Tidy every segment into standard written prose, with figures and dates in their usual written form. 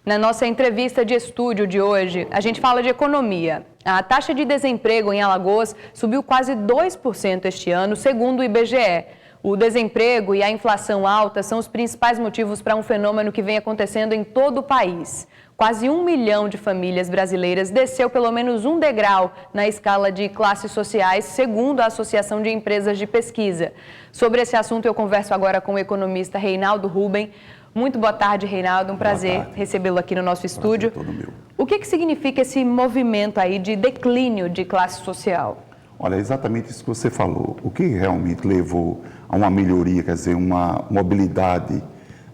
Na nossa entrevista de estúdio de hoje, a gente fala de economia. A taxa de desemprego em Alagoas subiu quase 2% este ano, segundo o IBGE. O desemprego e a inflação alta são os principais motivos para um fenômeno que vem acontecendo em todo o país. Quase 1 milhão de famílias brasileiras desceu pelo menos um degrau na escala de classes sociais, segundo a Associação de Empresas de Pesquisa. Sobre esse assunto, eu converso agora com o economista Reinaldo Rubem. Muito boa tarde, Reinaldo. Um prazer recebê-lo aqui no nosso estúdio. Prazer todo meu. O que significa esse movimento aí de declínio de classe social? Olha, é exatamente isso que você falou. O que realmente levou a uma melhoria, quer dizer, uma mobilidade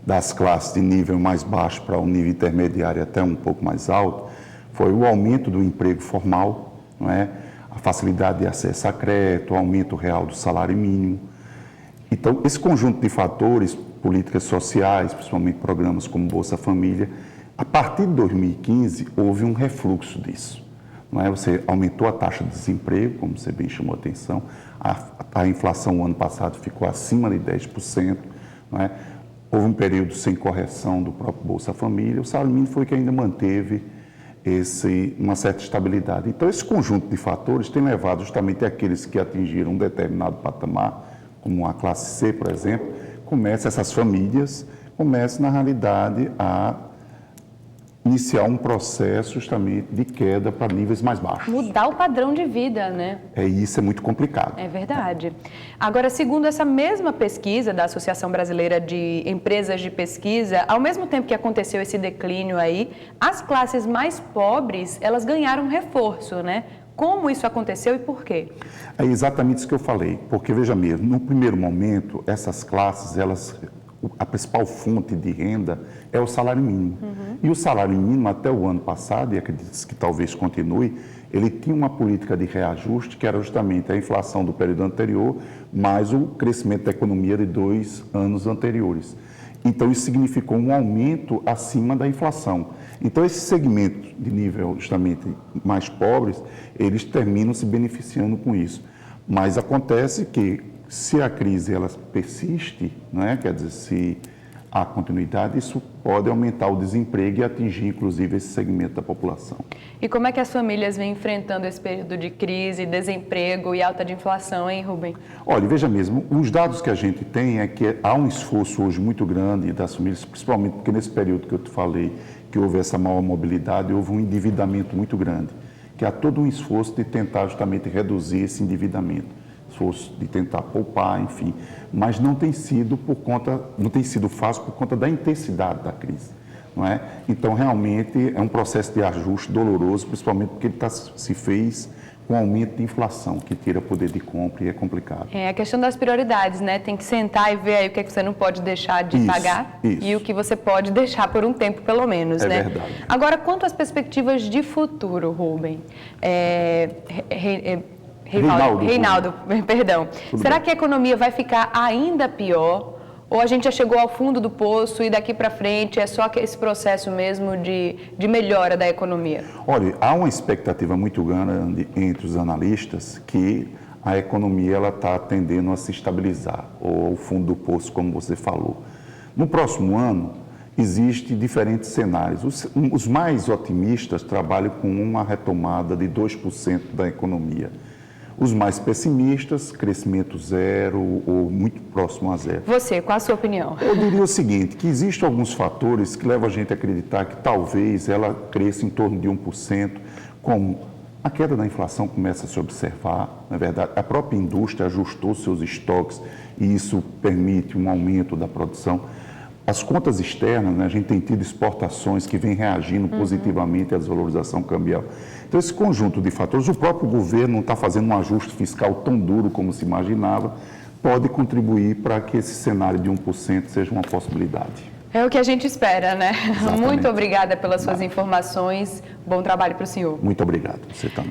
das classes de nível mais baixo para um nível intermediário até um pouco mais alto, foi o aumento do emprego formal, não é? A facilidade de acesso a crédito, o aumento real do salário mínimo. Então, esse conjunto de fatores, políticas sociais, principalmente programas como Bolsa Família, a partir de 2015 houve um refluxo disso. Não é? Você aumentou a taxa de desemprego, como você bem chamou a atenção, a inflação no ano passado ficou acima de 10%, não é? Houve um período sem correção do próprio Bolsa Família, o salário mínimo foi que ainda manteve uma certa estabilidade. Então, esse conjunto de fatores tem levado justamente aqueles que atingiram um determinado patamar, como a classe C, por exemplo, essas famílias começam, na realidade, a iniciar um processo justamente de queda para níveis mais baixos. Mudar o padrão de vida, né? Isso é muito complicado. É verdade. Agora, segundo essa mesma pesquisa da Associação Brasileira de Empresas de Pesquisa, ao mesmo tempo que aconteceu esse declínio aí, as classes mais pobres, elas ganharam reforço, né? Como isso aconteceu e por quê? É exatamente isso que eu falei, porque, veja mesmo, no primeiro momento, essas classes, a principal fonte de renda é o salário mínimo. E o salário mínimo, até o ano passado, e acredito que talvez continue, ele tinha uma política de reajuste, que era justamente a inflação do período anterior, mais o crescimento da economia de 2 anos anteriores. Então, isso significou um aumento acima da inflação. Então, esse segmento de nível justamente mais pobres, eles terminam se beneficiando com isso. Mas acontece que, se a crise ela persiste, não é? Quer dizer, se há continuidade, isso pode aumentar o desemprego e atingir, inclusive, esse segmento da população. E como é que as famílias vêm enfrentando esse período de crise, desemprego e alta de inflação, hein, Rubem? Olha, veja mesmo, os dados que a gente tem é que há um esforço hoje muito grande das famílias, principalmente porque nesse período que eu te falei, que houve essa maior mobilidade, houve um endividamento muito grande, que há todo um esforço de tentar justamente reduzir esse endividamento. Esforço de tentar poupar, enfim, mas não tem sido fácil por conta da intensidade da crise, não é? Então, realmente, é um processo de ajuste doloroso, principalmente porque ele se fez com aumento de inflação, que tira poder de compra e é complicado. É a questão das prioridades, né? Tem que sentar e ver aí o que é que você não pode deixar de pagar e o que você pode deixar por um tempo, pelo menos, né? É verdade. Agora, quanto às perspectivas de futuro, Rubem? Reinaldo, perdão. Será que a economia vai ficar ainda pior? Ou a gente já chegou ao fundo do poço e daqui para frente é só esse processo mesmo de melhora da economia? Olha, há uma expectativa muito grande entre os analistas que a economia está tendendo a se estabilizar, ou o fundo do poço, como você falou. No próximo ano, existem diferentes cenários. Os mais otimistas trabalham com uma retomada de 2% da economia. Os mais pessimistas, crescimento zero ou muito próximo a zero. Você, qual a sua opinião? Eu diria o seguinte, que existem alguns fatores que levam a gente a acreditar que talvez ela cresça em torno de 1%, como a queda da inflação começa a se observar, na verdade, a própria indústria ajustou seus estoques e isso permite um aumento da produção. As contas externas, né, a gente tem tido exportações que vêm reagindo positivamente à desvalorização cambial. Então, esse conjunto de fatores, o próprio governo não está fazendo um ajuste fiscal tão duro como se imaginava, pode contribuir para que esse cenário de 1% seja uma possibilidade. É o que a gente espera, né? Exatamente. Muito obrigada pelas suas informações. Bom trabalho para o senhor. Muito obrigado. Você também.